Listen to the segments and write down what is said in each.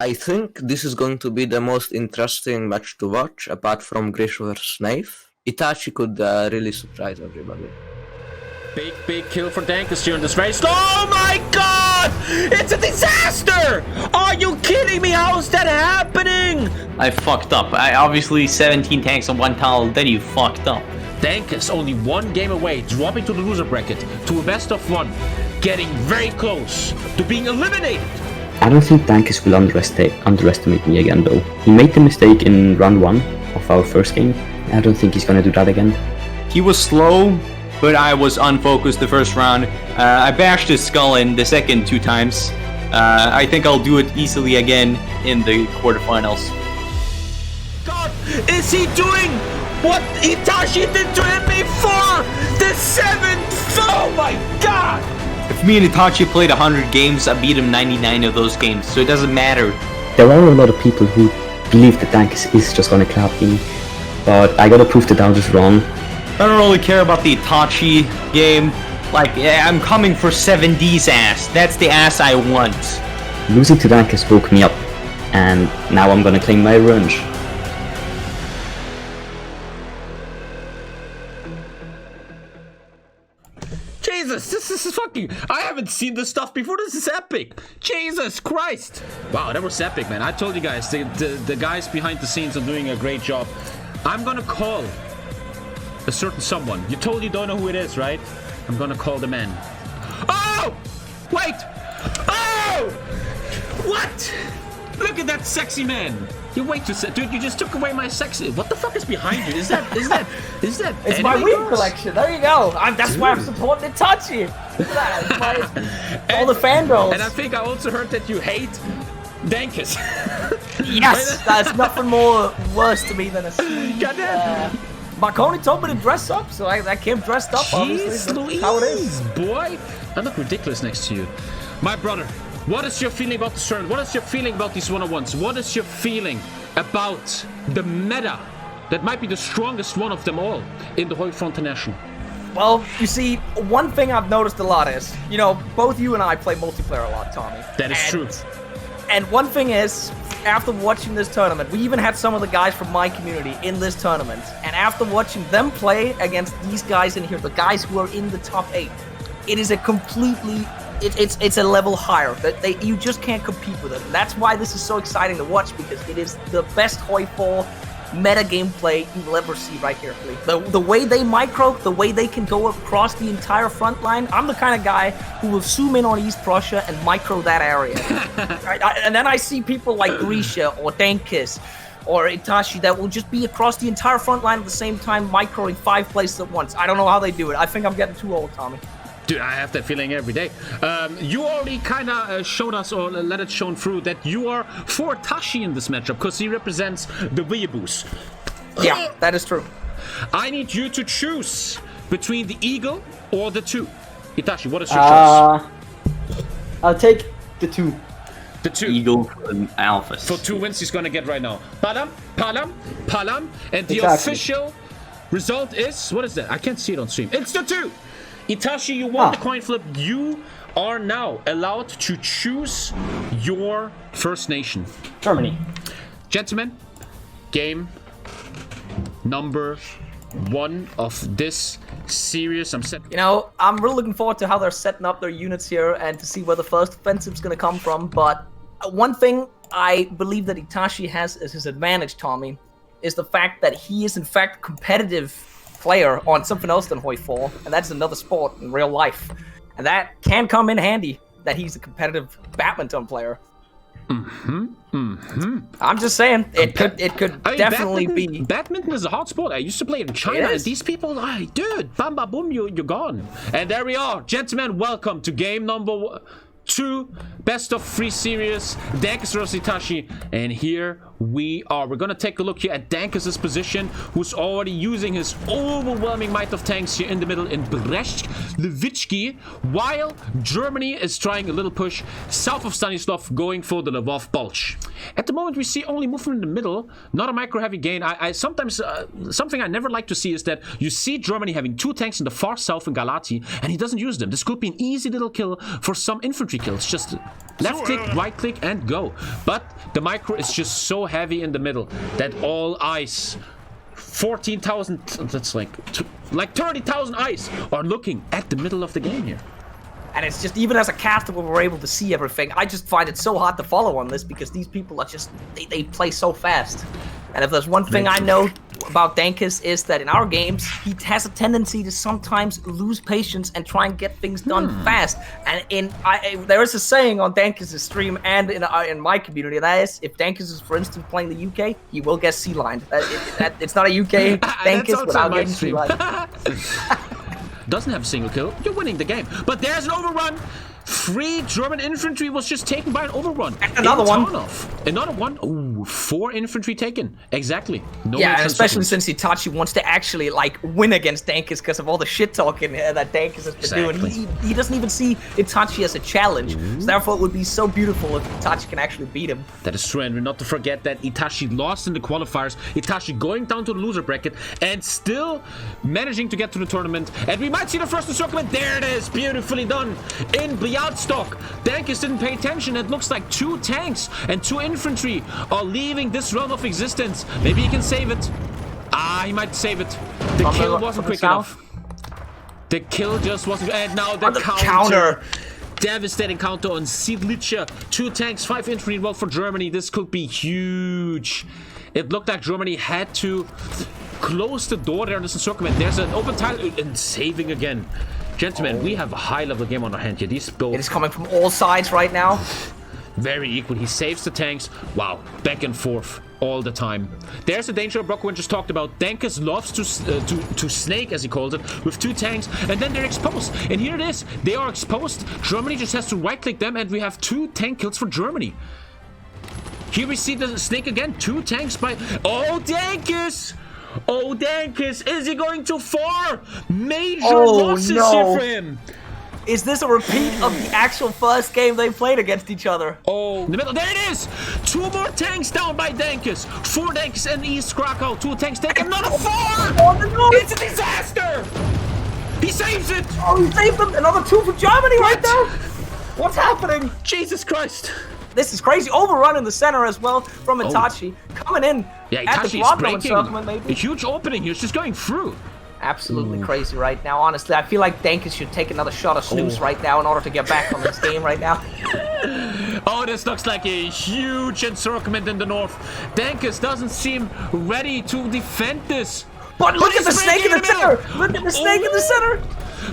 I think this is going to be the most interesting match to watch, apart from Grisha vs. Knife. Itachi could really surprise everybody. Big kill for Dankus during this race. Oh my god! It's a disaster! Are you kidding me? How is that happening? I fucked up. I obviously 17 tanks on 1 tunnel, then you fucked up. Dankus only 1 game away, dropping to the loser bracket, to a best of 1, getting very close to being eliminated. I don't think Dankus will underestimate me again though. He made the mistake in round 1 of our first game. I don't think he's gonna do that again. He was slow, but I was unfocused the first round. I bashed his skull in the second 2 times. I think I'll do it easily again in the quarterfinals. God, is he doing what Itachi did to him before? The 7th! Oh my god! If me and Itachi played 100 games, I beat him 99 of those games, so it doesn't matter. There are a lot of people who believe that Dankus is just gonna clap me, but I gotta prove the doubters wrong. I don't really care about the Itachi game. Like, yeah, I'm coming for 7D's ass. That's the ass I want. Losing to Dankus woke me up, and now I'm gonna claim my revenge. Jesus, this is fucking... I haven't seen this stuff before. This is epic. Jesus Christ. Wow, that was epic, man. I told you guys, the guys behind the scenes are doing a great job. I'm gonna call a certain someone. You totally don't know who it is, right? I'm gonna call the man. Oh! Wait! Oh! What? Look at that sexy man. You wait to dude, you just took away my sexy. What the fuck is behind you? Is that It's my weed collection. There you go. That's why I'm supporting Itachi. All the fangirls. And I think I also heard that you hate Dankus. Yes, there's nothing more worse to me than a sweet. Bokoen told me to dress up, so I came dressed up. Jeez obviously. Louise, How it is, boy. I look ridiculous next to you, my brother. What is your feeling about the tournament? What is your feeling about these one-on-ones? What is your feeling about the meta that might be the strongest one of them all in the HOI4 International? Well, you see, one thing I've noticed a lot is, you know, both you and I play multiplayer a lot, Tommy. That is true. And one thing is, after watching this tournament, we even had some of the guys from my community in this tournament. And after watching them play against these guys in here, the guys who are in the top 8, it is a completely... It's a level higher. That you just can't compete with it. And that's why this is so exciting to watch, because it is the best HOI4 meta gameplay you will ever see right here. The way they micro, the way they can go across the entire front line. I'm the kind of guy who will zoom in on East Prussia and micro that area. Right? And then I see people like Grisha or Dankus or Itachi that will just be across the entire front line at the same time, microing 5 places at once. I don't know how they do it. I think I'm getting too old, Tommy. Dude, I have that feeling every day. You already kind of showed us, or let it shown through, that you are for Itachi in this matchup, because he represents the Weeaboos. Yeah, that is true. I need you to choose between the Eagle or the 2. Itachi, what is your choice? I'll take the 2. The 2. Eagle and Alphas. For 2 wins he's gonna get right now. Palam. And the Exactly. official result is, what is that? I can't see it on stream. It's the 2. Itachi, you won the coin flip. You are now allowed to choose your First Nation. Germany. Gentlemen, game number 1 of this series. I'm set. You know, I'm really looking forward to how they're setting up their units here and to see where the first offensive's going to come from. But one thing I believe that Itachi has as his advantage, Tommy, is the fact that he is in fact competitive player on something else than HOI4, and that's another sport in real life. And that can come in handy, that he's a competitive badminton player. I'm just saying, it could definitely be. Badminton is a hot sport. I used to play in China, and these people, dude, bam, bam, boom, you're gone. And there we are. Gentlemen, welcome to game number 2, best of 3 series, Dankus vs. Itachi. And here we are. We're gonna take a look here at Dankus' position, who's already using his overwhelming might of tanks here in the middle in Brest-Levitsky, while Germany is trying a little push south of Stanislav, going for the Lvov Bulge. At the moment, we see only movement in the middle, not a micro-heavy gain. I sometimes, something I never like to see is that you see Germany having 2 tanks in the far south in Galati, and he doesn't use them. This could be an easy little kill for some infantry infantry kills. Just left click, right click, and go. But the micro is just so heavy in the middle that all eyes, 14,000, that's like 30,000 eyes are looking at the middle of the game here. And it's just, even as a caster, when we're able to see everything, I just find it so hard to follow on this because these people are just, they play so fast. And if there's one thing I know about Dankus is that in our games, he has a tendency to sometimes lose patience and try and get things done fast. And there is a saying on Dankus' stream and in my community, that is, if Dankus is, for instance, playing the UK, he will get C-lined. It's not a UK Dankus without getting C-lined. Doesn't have a single kill, you're winning the game. But there's an overrun. 3 German infantry was just taken by an overrun. Another one. Another one. Ooh, 4 infantry taken. Exactly. No, yeah, and especially since Itachi wants to actually like win against Dankus because of all the shit talking that Dankus has been doing. He doesn't even see Itachi as a challenge. So therefore, it would be so beautiful if Itachi can actually beat him. That is true, and not to forget that Itachi lost in the qualifiers. Itachi going down to the loser bracket and still managing to get to the tournament. And we might see the first encirclement. There it is, beautifully done. In Outstock. Dankus didn't pay attention. It looks like 2 tanks and 2 infantry are leaving this realm of existence. Maybe he can save it. He might save it. The kill wasn't quick enough. The kill just wasn't. And now the counter. Devastating counter on Siedlitsche. 2 tanks, 5 infantry involved for Germany. This could be huge. It looked like Germany had to close the door there on this encirclement. There's an open tile and saving again. Gentlemen, we have a high-level game on our hand here. These both... It is coming from all sides right now. Very equal. He saves the tanks. Wow. Back and forth all the time. There's the danger Bokoen just talked about. Dankus loves to snake, as he calls it, with 2 tanks, and then they're exposed. And here it is. They are exposed. Germany just has to right-click them, and we have 2 tank kills for Germany. Here we see the snake again. 2 tanks by... Oh, Dankus! Oh, Dankus, is he going to 4? Major losses here for him. Is this a repeat of the actual first game they played against each other? Oh, in the middle. There it is. 2 more tanks down by Dankus. 4 tanks in East Krakow. 2 tanks taken. Another 4. Oh, it's a disaster. He saves it. Oh, he saved them. Another 2 for Germany right now. What's happening? Jesus Christ. This is crazy. Overrun in the center as well from Itachi. Coming in at the quadro encirclement, maybe. A huge opening here. It's just going through. Absolutely crazy right now. Honestly, I feel like Dankus should take another shot of snooze right now in order to get back on this game right now. Oh, this looks like a huge encirclement in the north. Dankus doesn't seem ready to defend this. But look at the snake in the center! Look at the snake in the center!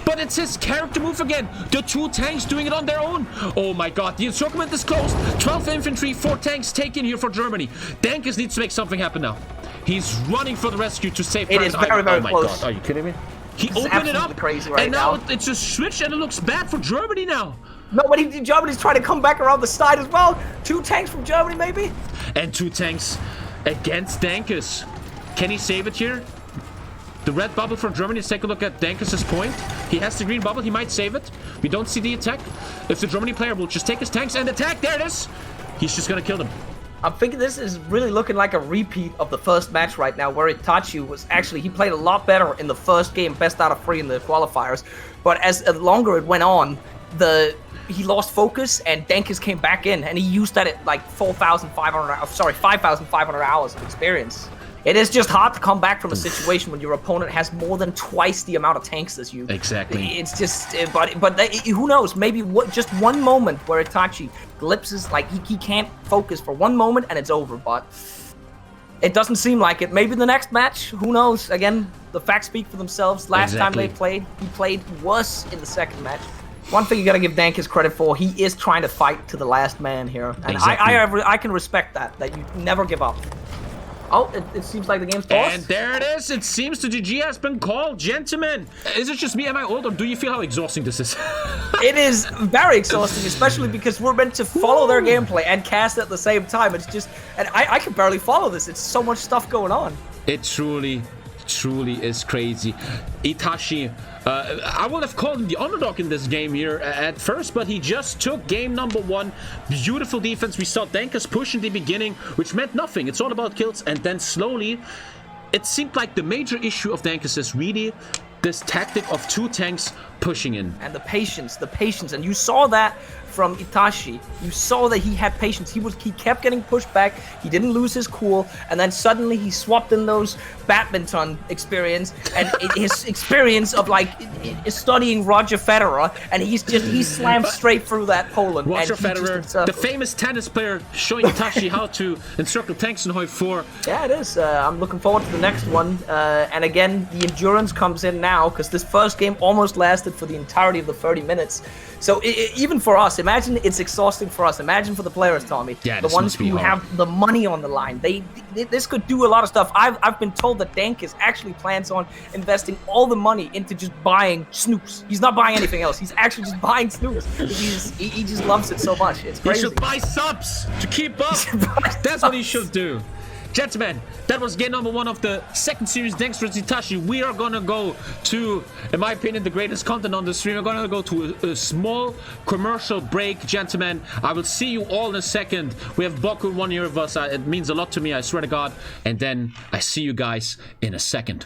But it's his character move again. The 2 tanks doing it on their own. Oh my god, the encirclement is closed. 12 infantry, 4 tanks taken here for Germany. Dankus needs to make something happen now. He's running for the rescue to save It is very, very close. Oh my god, are you kidding me? He opened it up, crazy right and now it's a switch, and it looks bad for Germany now. No, but Germany's trying to come back around the side as well. 2 tanks from Germany, maybe? And 2 tanks against Dankus. Can he save it here? The red bubble for Germany. Let's take a look at Dankus' point. He has the green bubble. He might save it. We don't see the attack. If the Germany player will just take his tanks and attack. There it is. He's just going to kill them. I'm thinking this is really looking like a repeat of the first match right now, where Itachi was actually, he played a lot better in the first game, best out of 3 in the qualifiers. But as longer it went on, he lost focus, and Dankus came back in, and he used that at like 5,500 hours of experience. It is just hard to come back from a situation when your opponent has more than twice the amount of tanks as you. Exactly. It's just, but who knows? Maybe just one moment where Itachi glimpses, like he can't focus for 1 moment and it's over. But it doesn't seem like it. Maybe the next match, who knows? Again, the facts speak for themselves. Last time they played, he played worse in the second match. One thing you gotta give Dankus credit for, he is trying to fight to the last man here, and I can respect that you never give up. Oh, it seems like the game's paused. And there it is. It seems the GG has been called. Gentlemen, is it just me? Am I old, or do you feel how exhausting this is? It is very exhausting, especially because we're meant to follow their gameplay and cast at the same time. It's just, and I can barely follow this. It's so much stuff going on. It truly is crazy. Itachi, I would have called him the underdog in this game here at first, but he just took game number 1. Beautiful defense. We saw Dankus push in the beginning, which meant nothing. It's all about kills, and then slowly it seemed like the major issue of Dankus is really this tactic of 2 tanks pushing in. And the patience, and you saw that from Itachi. You saw that he had patience. He kept getting pushed back. He didn't lose his cool, and then suddenly he swapped in those badminton experience and his experience of like studying Roger Federer, and he slammed straight through that Poland. Roger and Federer, the famous tennis player, showing Itachi how to encircle tanks in HOI4. Yeah, it is. I'm looking forward to the next one. And again, the endurance comes in now because this first game almost lasted for the entirety of the 30 minutes. So even for us, imagine it's exhausting for us. Imagine for the players, Tommy. Yeah, the ones who have the money on the line. This could do a lot of stuff. I've been told that Dankus actually plans on investing all the money into just buying snoops. He's not buying anything else. He's actually just buying snoops. He just loves it so much. It's crazy. He should buy subs to keep up. That's what he should do. Gentlemen, that was game number 1 of the second series, Dankus vs Itachi. We are gonna go to, in my opinion, the greatest content on the stream. We're gonna go to a small commercial break, gentlemen. I will see you all in a second. We have Bokoen, one here of us. It means a lot to me, I swear to God. And then I see you guys in a second.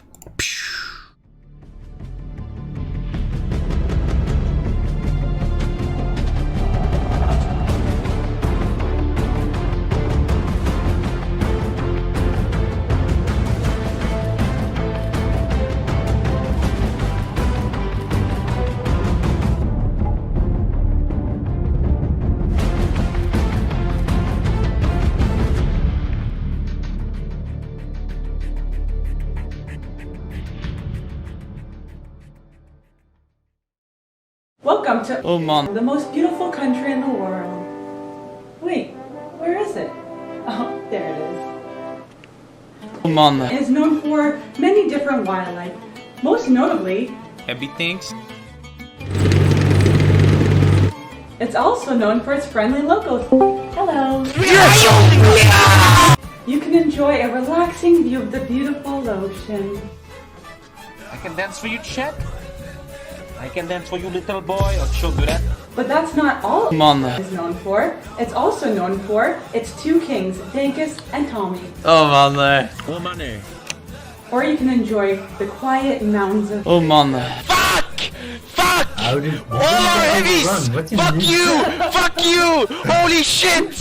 Welcome to the most beautiful country in the world. Wait, where is it? Oh, there it is. It is known for many different wildlife, most notably Happy things. it's also known for its friendly locals. Hello. You can enjoy a relaxing view of the beautiful ocean. I can dance for you, Chet. I can dance for you, little boy, or she'll do that. But that's not all it is known for. It's also known for its 2 kings, Dankus and Tommy. Oh man. Oh, money. Or you can enjoy the quiet mountains of... Oh man. Fuck! All our heavies! Fuck you! Fuck you! Holy shit!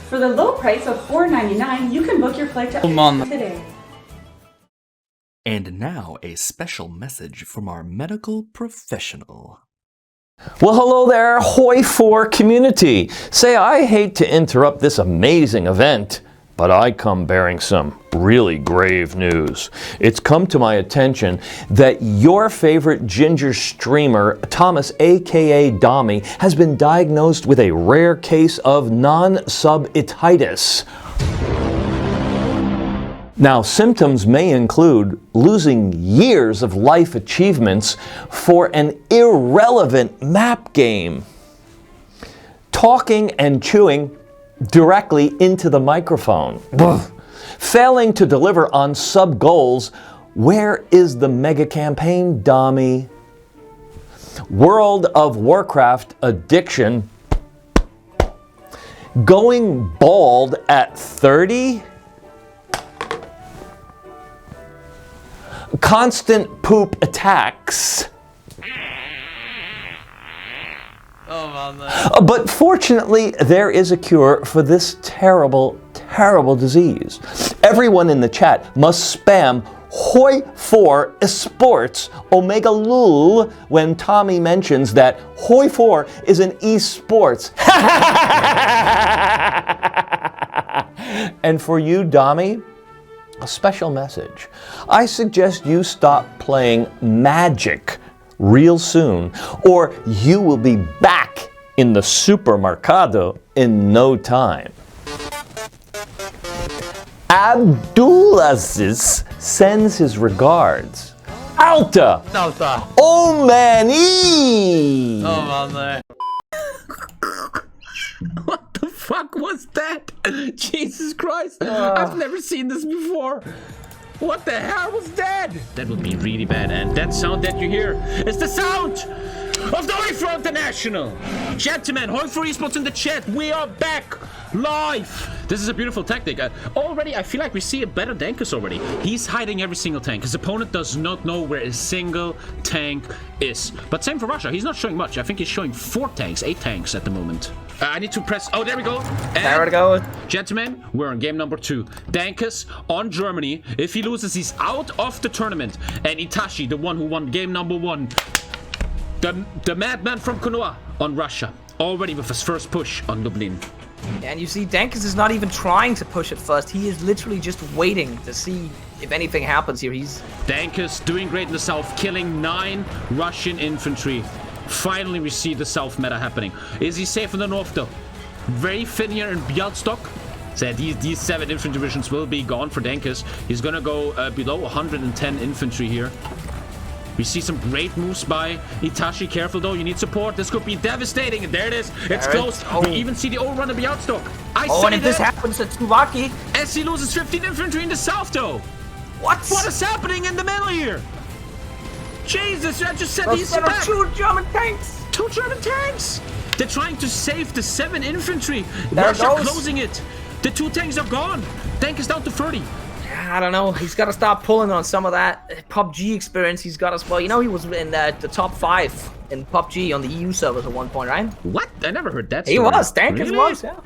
For the low price of $4.99, you can book your flight to today. And now a special message from our medical professional. Well, hello there, HOI4 community. Say, I hate to interrupt this amazing event, but I come bearing some really grave news. It's come to my attention that your favorite ginger streamer, Thomas aka Dommy, has been diagnosed with a rare case of non-subititis. Now, symptoms may include losing years of life achievements for an irrelevant map game, talking and chewing directly into the microphone, failing to deliver on sub goals. Where is the mega campaign, Dommy? World of Warcraft addiction, going bald at 30, constant poop attacks. But fortunately, there is a cure for this terrible, terrible disease. Everyone in the chat must spam HOI4 Sports Omega Lul when Tommy mentions that HOI4 is an esports. And for you, Dommy, a special message. I suggest you stop playing Magic real soon, or you will be back in the supermercado in no time. Abdulaziz sends his regards. Alta! Oh mani! What the fuck was that? Jesus Christ! I've never seen this before. What the hell was that? That would be really bad. And that sound that you hear is the sound of the HOI4 International. Gentlemen, HOI4 Esports in the chat. We are back live. This is a beautiful tactic. Already, I feel like we see a better Dankus already. He's hiding every single tank. His opponent does not know where a single tank is. But same for Russia. He's not showing much. I think he's showing 8 tanks at the moment. I need to press. Oh, there we go. And there we go. Gentlemen, we're on game number 2. Dankus on Germany. If he loses, he's out of the tournament. And Itachi, the one who won game number 1. The madman from Konoha on Russia. Already with his first push on Dublin. And you see, Dankus is not even trying to push it first. He is literally just waiting to see if anything happens here. Dankus doing great in the south, killing 9 Russian infantry. Finally, we see the south meta happening. Is he safe in the north, though? Very thin here in Bialystok. So these 7 infantry divisions will be gone for Dankus. He's gonna go below 110 infantry here. We see some great moves by Itachi. Careful, though. You need support. This could be devastating. And there it is. It's close. We even see the overrun of Bialystok. And if this happens to Tsubaki... As he loses 15 infantry in the south, though. What is happening in the middle here? Jesus, I just said these are 2 German tanks. 2 German tanks. They're trying to save the 7 infantry. There Russia closing it. The 2 tanks are gone. Tank is down to 30. I don't know. He's got to start pulling on some of that PUBG experience he's got as well. You know, he was in the top 5 in PUBG on the EU servers at one point, right? What? I never heard that story. He was. Dankus really? Was, yeah.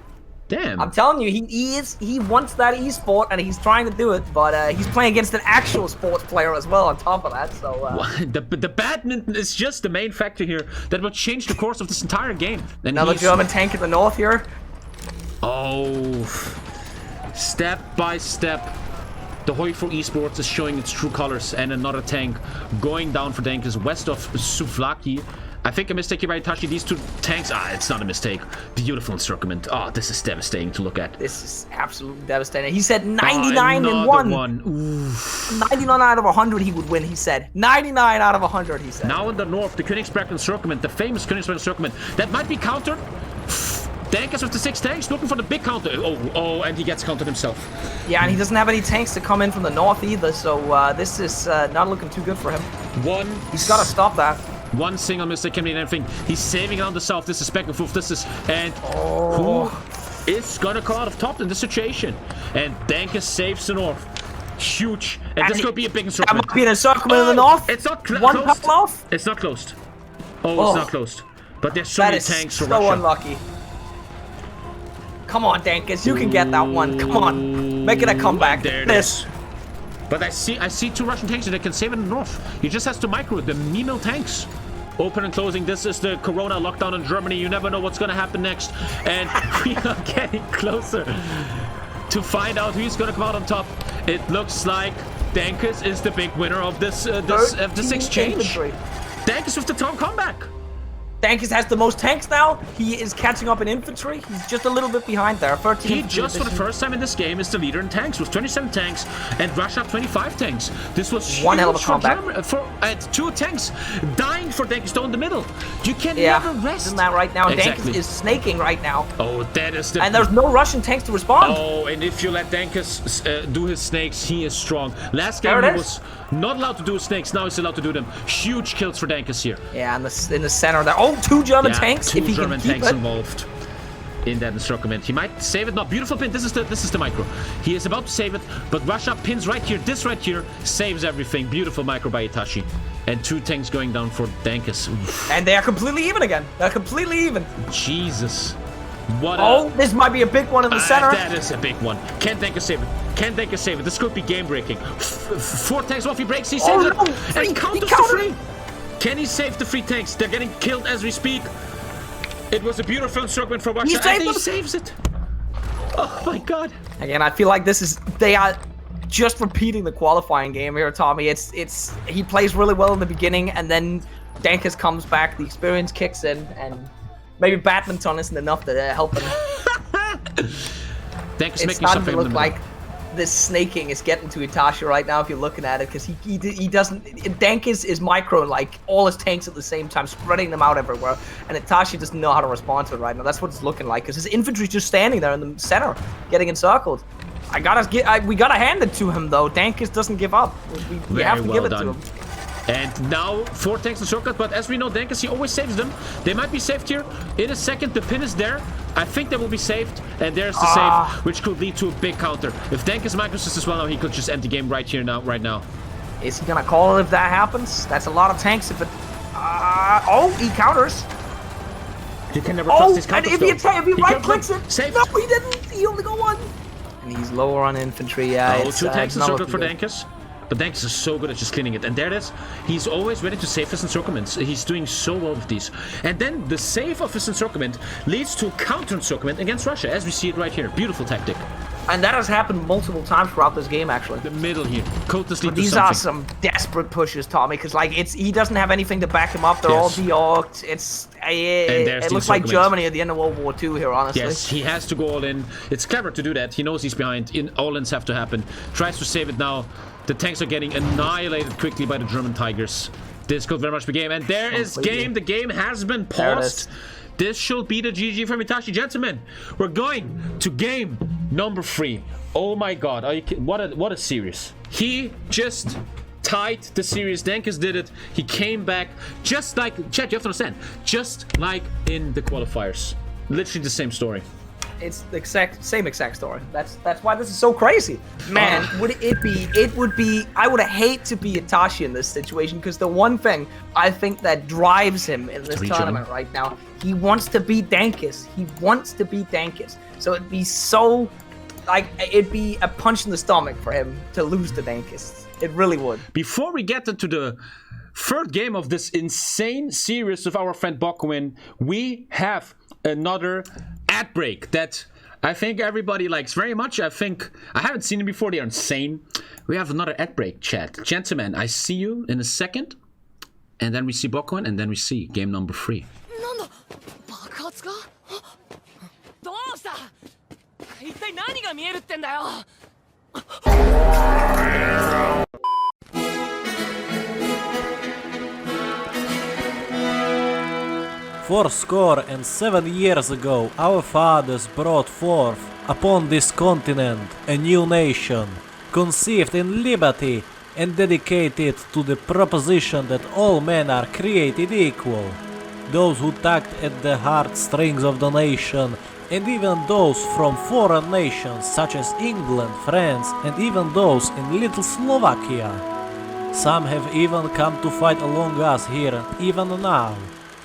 Damn. I'm telling you, he wants that esport and he's trying to do it, but he's playing against an actual sports player as well on top of that. So the badminton is just the main factor here that will change the course of this entire game. And another German tank in the north here. Oh, step by step. The HOI4 Esports is showing its true colors, and another tank going down for Dankus west of Souvlaki. I think a mistake here by Itachi. These 2 tanks, it's not a mistake. Beautiful encirclement. Oh, this is devastating to look at. This is absolutely devastating. He said 99 and 1. 99 out of 100 he would win, he said. 99 out of 100, he said. Now in the north, the Königsberg encirclement, the famous Königsberg encirclement, that might be countered. Dankus with the 6 tanks, looking for the big counter. Oh, and he gets countered himself. Yeah, and he doesn't have any tanks to come in from the north either, so this is not looking too good for him. He's got to stop that. 1 single mistake can mean anything. He's saving on the south. This is Beckenfoof. This is... And who is gonna come out of top in this situation? And Dankus saves the north. Huge. And this could be a big encirclement. That might be an encirclement in the north. It's not closed. 1 pop off. It's not closed. It's not closed. But there's so many tanks for Russia. So unlucky. Come on, Dankus, you can get that one. Come on, make it a comeback. There it is. But I see 2 Russian tanks that can save in the north. He just has to micro the Mimil tanks. Open and closing. This is the Corona lockdown in Germany. You never know what's gonna happen next, and we are getting closer to find out who's gonna come out on top. It looks like Dankus is the big winner of this exchange. Dankus with the town comeback. Dankus has the most tanks now. He is catching up in infantry. He's just a little bit behind there. 13. He just for the first time in this game is the leader in tanks with 27 tanks, and Russia 25 tanks. This was one hell of a comeback. And 2 tanks dying for Dankus in the middle. You can never rest. Isn't that right now? Exactly. Dankus is snaking right now. Oh, that is the... And there's no Russian tanks to respond. Oh, and if you let Dankus do his snakes, he is strong. Last game he was not allowed to do his snakes. Now he's allowed to do them. Huge kills for Dankus here. Yeah, in the center there. Oh, 2 German tanks. 2 German tanks involved in that encirclement. He might save it. No, beautiful pin. This is the micro. He is about to save it, but Russia pins right here. This right here saves everything. Beautiful micro by Itachi. And 2 tanks going down for Dankus. And they are completely even again. They're completely even. Jesus. This might be a big one in the center. That is a big one. Can Dankus save it? Can Dankus save it? This could be game breaking. 4 tanks off. He breaks. He saves it. And he counters the 3. Can he save the 3 tanks? They're getting killed as we speak. It was a beautiful encirclement for Russia, and he saves it. Oh my god. Again, I feel like they are just repeating the qualifying game here, Tommy. He plays really well in the beginning, and then Dankus comes back, the experience kicks in, and maybe badminton isn't enough to help him. Dankus it's starting to look like this snaking is getting to Itachi right now if you're looking at it, because he doesn't... Dankus is micro like all his tanks at the same time, spreading them out everywhere, and Itachi doesn't know how to respond to it right now. That's what it's looking like, because his infantry's just standing there in the center, getting encircled. We gotta hand it to him though. Dankus doesn't give up. We have to give it to him. And now 4 tanks in circle, but as we know, Dankus, he always saves them. They might be saved here. In a second, the pin is there. I think they will be saved. And there's the save, which could lead to a big counter. If Dankus microassists as well now, he could just end the game right here now, right now. Is he gonna call it if that happens? That's a lot of tanks if it... oh, he counters. You can never trust his and counters, if he right-clicks it... Saved. No, he didn't. He only got 1. And he's lower on infantry, yeah. Oh, 2 tanks in circle for Dankus. But Dankus is so good at just cleaning it. And there it is. He's always ready to save his encirclements. He's doing so well with these. And then the save of his encirclement leads to counter encirclement against Russia, as we see it right here. Beautiful tactic. And that has happened multiple times throughout this game, actually. The middle here. Coatless lead to these something. are some desperate pushes, Tommy, because like he doesn't have anything to back him up. They're all de-orked. It looks like Germany at the end of World War II here, honestly. Yes, he has to go all in. It's clever to do that. He knows he's behind. All-ins have to happen. Tries to save it now. The tanks are getting annihilated quickly by the German Tigers. This could very much be game. And there is game. The game has been paused. This should be the GG from Itachi. Gentlemen, we're going to game number 3. Oh my god. What a series. He just tied the series. Dankus did it. He came back just like... Chat, you have to understand. Just like in the qualifiers. Literally the same story. It's the same exact story. That's why this is so crazy. Man, it would be I would hate to be Itachi in this situation, because the one thing I think that drives him in this tournament right now, he wants to beat Dankus. He wants to beat Dankus. So it'd be so it'd be a punch in the stomach for him to lose to Dankus. It really would. Before we get into the third game of this insane series of our friend Bokoen, we have another ad break that I think everybody likes very much. I think I haven't seen it before. They are insane. We have another ad break, chat. Gentlemen, I see you in a second. And then we see Bokoen, and then we see game number 3. Fourscore and 7 years ago, our fathers brought forth upon this continent a new nation, conceived in liberty and dedicated to the proposition that all men are created equal. Those who tugged at the heartstrings of the nation, and even those from foreign nations such as England, France, and even those in little Slovakia. Some have even come to fight along us here, even now.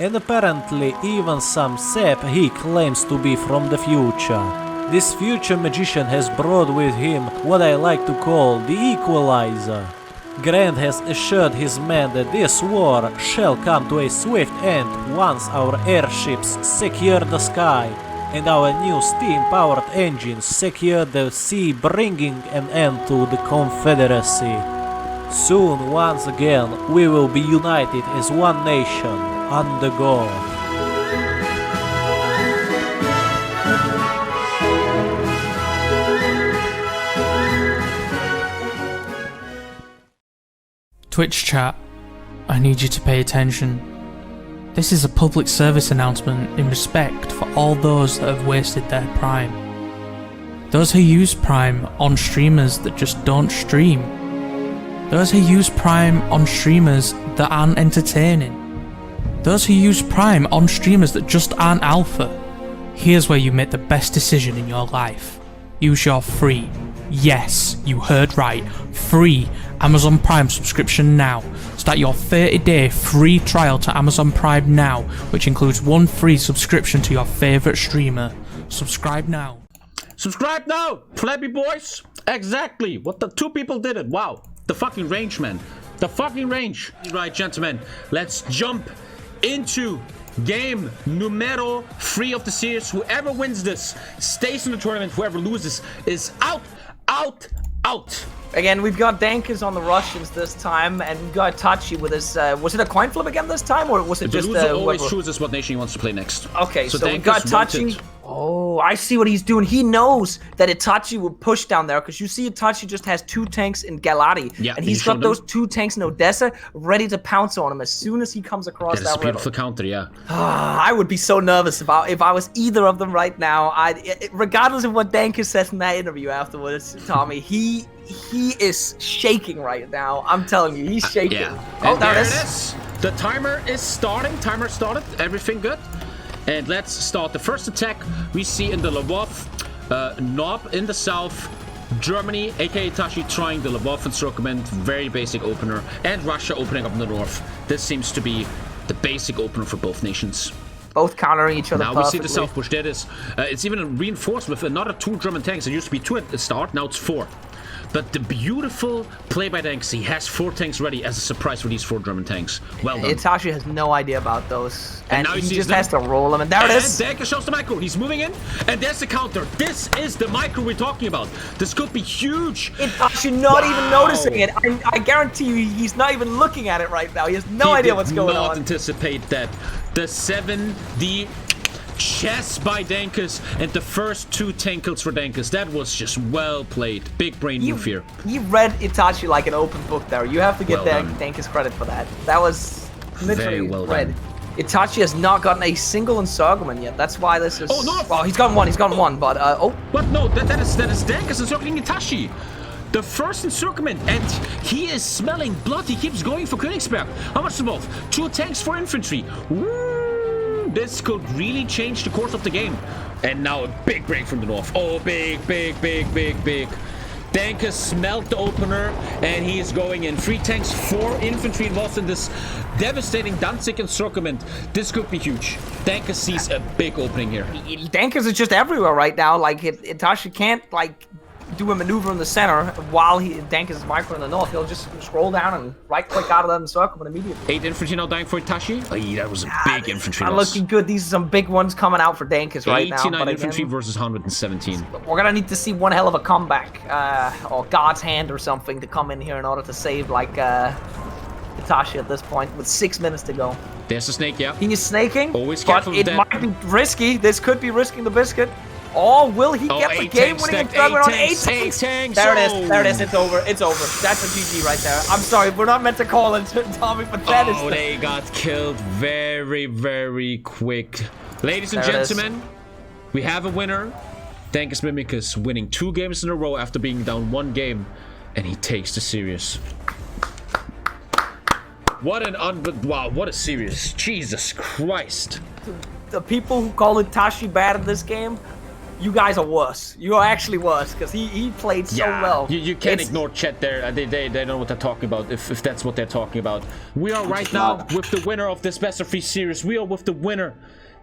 And apparently even some sap he claims to be from the future. This future magician has brought with him what I like to call the equalizer. Grant has assured his men that this war shall come to a swift end once our airships secure the sky and our new steam-powered engines secure the sea, bringing an end to the Confederacy. Soon, once again, we will be united as one nation. Under God. Twitch chat, I need you to pay attention. This is a public service announcement in respect for all those that have wasted their Prime. Those who use Prime on streamers that just don't stream. Those who use Prime on streamers that aren't entertaining. Those who use Prime on streamers that just aren't alpha. Here's where you make the best decision in your life. Use your free, yes, you heard right, free Amazon Prime subscription now. Start your 30-day free trial to Amazon Prime now, which includes 1 free subscription to your favorite streamer. Subscribe now. Subscribe now, Flappy Boys. Exactly. What the 2 people did it. Wow. The fucking range, man. The fucking range. Right, gentlemen. Let's jump into game numero 3 of the series. Whoever wins this stays in the tournament. Whoever loses is out. Again, we've got Dankus on the Russians this time, and we've got Itachi with his... was it a coin flip again this time, or was it the just... loser always chooses what nation he wants to play next. Okay, so we've got Itachi Oh, I see what he's doing. He knows that Itachi will push down there because you see Itachi just has 2 tanks in Galati. Yeah, and he's got those 2 tanks in Odessa ready to pounce on him as soon as he comes across that river. Beautiful counter, yeah. I would be so nervous if I was either of them right now. Regardless of what Dankus says in that interview afterwards, Tommy, he is shaking right now. I'm telling you, he's shaking. Yeah. Oh, there it is. The timer is starting. Timer started. Everything good. And let's start. The first attack we see in the Lvov, Nob in the south, Germany, aka Itachi, trying the Lvov encirclement, very basic opener, and Russia opening up in the north. This seems to be the basic opener for both nations. Both countering each other Now perfectly. we see the south push. There it is. It's even reinforced with another 2 German tanks. It used to be 2 at the start, now it's 4. But the beautiful play by Dankus, he has 4 tanks ready as a surprise for these 4 German tanks. Well done. Itachi has no idea about those. And now he just has to roll them. And there it is. And Dankus shows the micro. He's moving in. And there's the counter. This is the micro we're talking about. This could be huge. Itachi not even noticing it. I guarantee you he's not even looking at it right now. He has no idea what's going on. He did not anticipate that. The 7D chess by Dankus and the first 2 tank kills for Dankus. That was just well played. Big brain move here. He read Itachi like an open book there. You have to give Dankus credit for that. That was literally very well read. done. Itachi has not gotten a single encirclement yet. That's why this is... Oh, no! Well, he's gotten one. He's gotten one, but... oh. What? No, that is Dankus encircling Itachi. The first encirclement, and he is smelling blood. He keeps going for Königsberg. How much above? 2 tanks for infantry. Woo! This could really change the course of the game. And now a big break from the north. Oh, big. Dankus smelled the opener, and he is going in. 3 tanks, 4 infantry involved in this devastating Danzig encirclement. This could be huge. Dankus sees a big opening here. Dankus is just everywhere right now. Like, Itachi can't, like, do a maneuver in the center while Dankus is micro in the north. He'll just scroll down and right-click out of that encirclement immediately. 8 infantry now dying for Itachi. Oh, that was a big infantry loss. Looking good. These are some big ones coming out for Dankus right now. 89 infantry versus 117. We're gonna need to see one hell of a comeback, or God's hand or something to come in here in order to save, like, Itachi at this point with 6 minutes to go. There's a snake, yeah. He is snaking, Always careful but it might be risky. This could be risking the biscuit. Oh, will he get the game-winning encirclement on 8 tanks? There it is. It's over. It's over. That's a GG right there. I'm sorry, we're not meant to call it, Tommy, but that is... Oh, they got killed very, very quick. Ladies and gentlemen, we have a winner. Dankus Mimicus winning 2 games in a row after being down 1 game, and he takes the series. Wow, what a series. Jesus Christ. The people who call Itachi bad in this game, you guys are worse. You are actually worse, because he played so well. You can't ignore chat there. They know what they're talking about, if that's what they're talking about. We are right now with the winner of this best of 3 series. We are with the winner.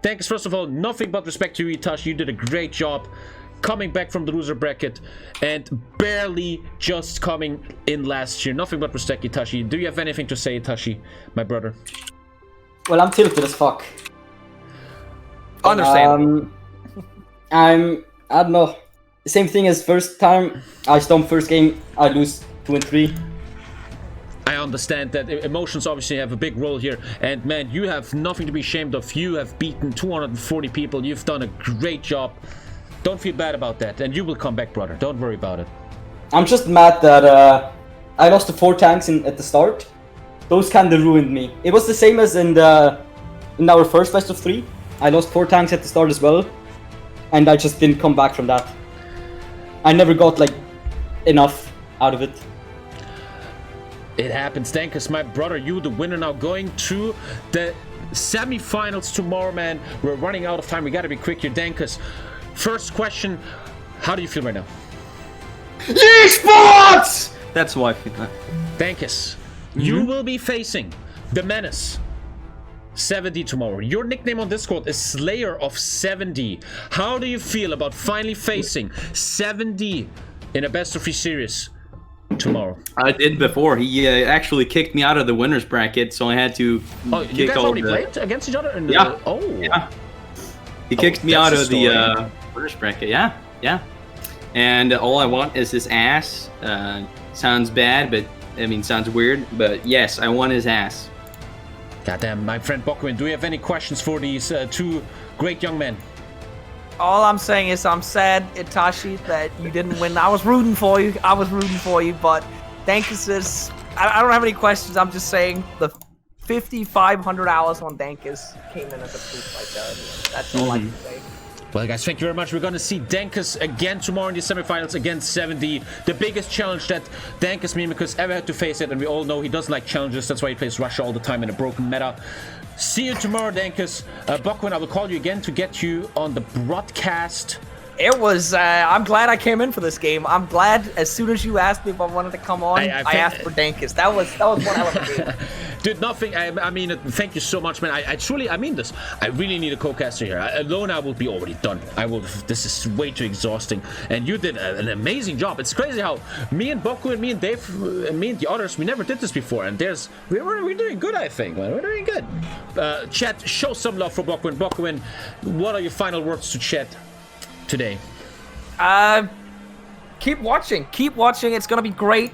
Dankus, first of all, nothing but respect to you, Itachi. You did a great job coming back from the loser bracket and barely just coming in last year. Nothing but respect, Itachi. Do you have anything to say, Itachi, my brother? Well, I'm tilted as fuck. Understandable. I don't know. Same thing as first time. I stomp first game, I lose 2 and 3. I understand that emotions obviously have a big role here, and man, you have nothing to be ashamed of. You have beaten 240 people. You've done a great job. Don't feel bad about that, and you will come back, brother. Don't worry about it. I'm just mad that I lost the 4 tanks at the start. Those kinda ruined me. It was the same as in our first best of 3. I lost 4 tanks at the start as well, and I just didn't come back from that. I never got like enough out of it. It happens. Dankus, my brother, you the winner now, going to the semi-finals tomorrow, man. We're running out of time. We gotta be quick here. Dankus, first question, how do you feel right now? Esports! That's why I feel that. Dankus, you will be facing the menace 7D tomorrow. Your nickname on Discord is Slayer of 7D. How do you feel about finally facing 7D in a best of 3 series tomorrow? I did before. He actually kicked me out of the winners bracket, so I had to. Oh, you guys already played against each other? In the, yeah. Oh. Yeah. He kicked me out of the winners bracket. Yeah. Yeah. And all I want is his ass. Sounds bad, but I mean, sounds weird. But yes, I want his ass. Goddamn, my friend Bokoen, do you have any questions for these 2 great young men? All I'm saying is I'm sad, Itachi, that you didn't win. I was rooting for you. But DANKUS'S, I don't have any questions. I'm just saying the 5,500 hours on Dankus came in as a proof right there. That's all I can say. Well, guys, thank you very much. We're going to see Dankus again tomorrow in the semifinals against 7D. The biggest challenge that Dankus Mimicus ever had to face it, and we all know he doesn't like challenges. That's why he plays Russia all the time in a broken meta. See you tomorrow, Dankus. Bokoen, I will call you again to get you on the broadcast. It was, I'm glad I came in for this game. I'm glad as soon as you asked me if I wanted to come on, I asked for Dankus. That was one hell of a game. Dude, nothing, I mean, thank you so much, man. I truly, I mean this. I really need a co-caster here. Alone, I will be already done. This is way too exhausting. And you did an amazing job. It's crazy how me and Bokoen, me and Dave, me and the others, we never did this before. And we're doing good, I think, man. We're doing good. Chat, show some love for Bokoen. Bokoen, what are your final words to chat today? Keep watching. It's gonna be great.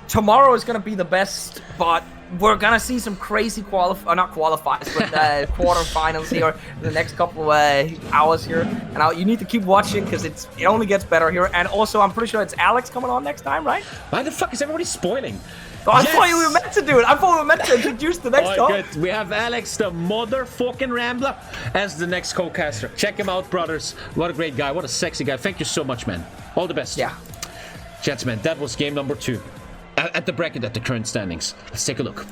Tomorrow is gonna be the best, but we're gonna see some crazy quarterfinals here in the next couple hours here. And you need to keep watching because it only gets better here. And also, I'm pretty sure it's Alex coming on next time, right? Why the fuck is everybody spoiling? Oh, I thought we were meant to do it. I thought we were meant to introduce the next guy. Good. We have Alex, the motherfucking Rambler, as the next co-caster. Check him out, brothers. What a great guy. What a sexy guy. Thank you so much, man. All the best. Yeah. Gentlemen, that was game number 2. At the bracket, at the current standings. Let's take a look.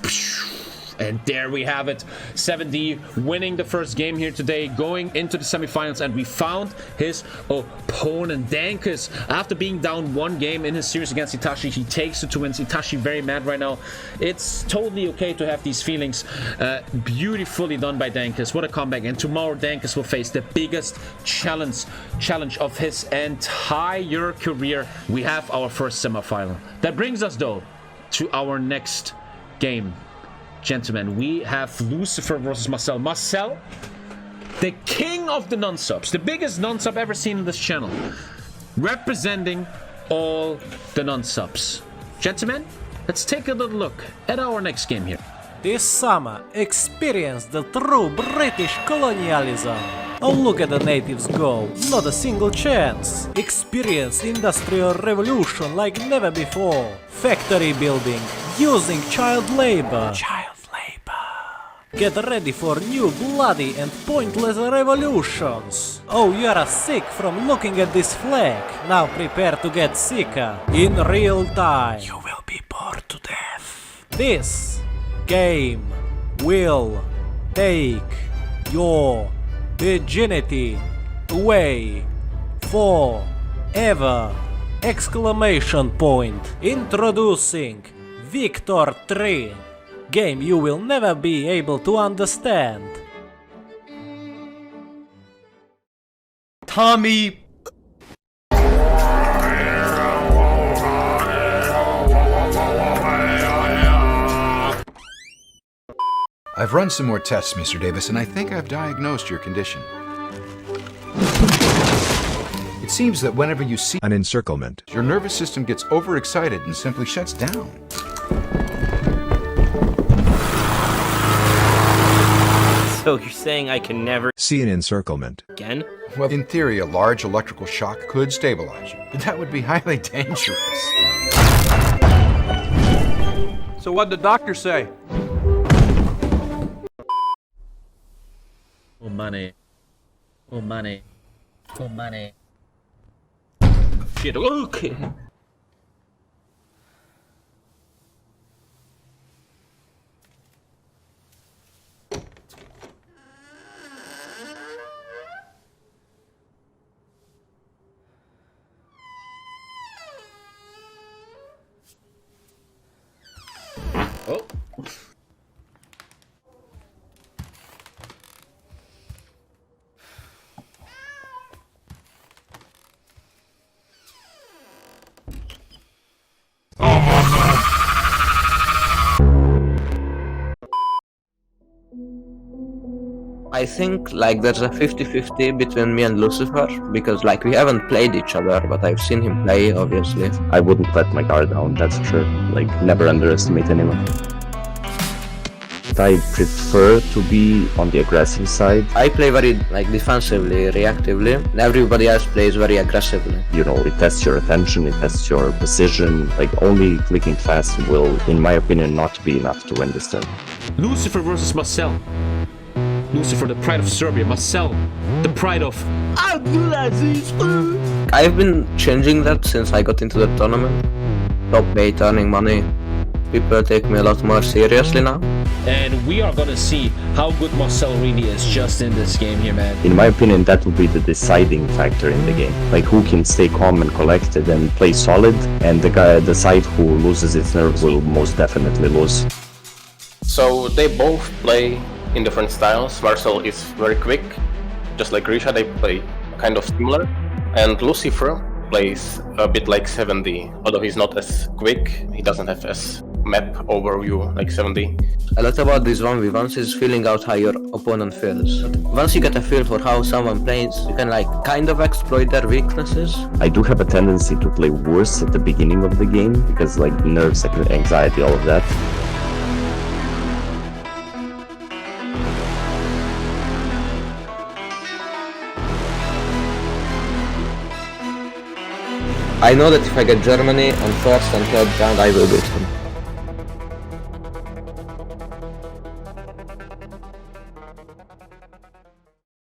And there we have it. 7D winning the first game here today, going into the semifinals, and we found his opponent, Dankus. After being down 1 game in his series against Itachi, he takes it to win. Itachi very mad right now. It's totally okay to have these feelings. Beautifully done by Dankus. What a comeback. And tomorrow, Dankus will face the biggest challenge of his entire career. We have our first semifinal. That brings us, though, to our next game. Gentlemen, we have Lucifer versus Marcell. Marcell, the king of the non-subs, the biggest non-sub ever seen on this channel, representing all the non-subs. Gentlemen, let's take a little look at our next game here. This summer, experience the true British colonialism. Oh, look at the natives go, not a single chance. Experience industrial revolution like never before. Factory building, using child labor. Get ready for new bloody and pointless revolutions. Oh, you are sick from looking at this flag. Now prepare to get sicker in real time. You will be bored to death. This game will take your virginity away forever. Exclamation point. Introducing Victor 3. Game you will never be able to understand. Tommy. I've run some more tests, Mr. Davis, and I think I've diagnosed your condition. It seems that whenever you see an encirclement, your nervous system gets overexcited and simply shuts down. So you're saying I can never see an encirclement again? Well, in theory, a large electrical shock could stabilize you, but that would be highly dangerous. So what'd the doctor say? Oh, money. Oh, money. Oh, money. Shit, okay. Oh. I think like there's a 50-50 between me and Lucifer, because like we haven't played each other, but I've seen him play, obviously. I wouldn't let my guard down, that's true. Like, never underestimate anyone. but I prefer to be on the aggressive side. I play very defensively, reactively. Everybody else plays very aggressively. You know, it tests your attention, it tests your precision. Only clicking fast will, in my opinion, not be enough to win this turn. Lucifer versus Marcell. Lucifer, the pride of Serbia. Marcell, the pride of Abdulaziz. I've been changing that since I got into the tournament. Top 8, earning money. People take me a lot more seriously now. And we are gonna see how good Marcell really is just in this game here, man. In my opinion, that will be the deciding factor in the game. Who can stay calm and collected and play solid, and the side who loses its nerve will most definitely lose. So they both play in different styles. Marcell is very quick, just like Grisha, they play kind of similar. And Lucifer plays a bit like 7D, although he's not as quick, he doesn't have as map overview like 7D. A lot about these 1v1s is feeling out how your opponent feels. Once you get a feel for how someone plays, you can kind of exploit their weaknesses. I do have a tendency to play worse at the beginning of the game, because nerves, anxiety, all of that. I know that if I get Germany on first and third round, I will beat them.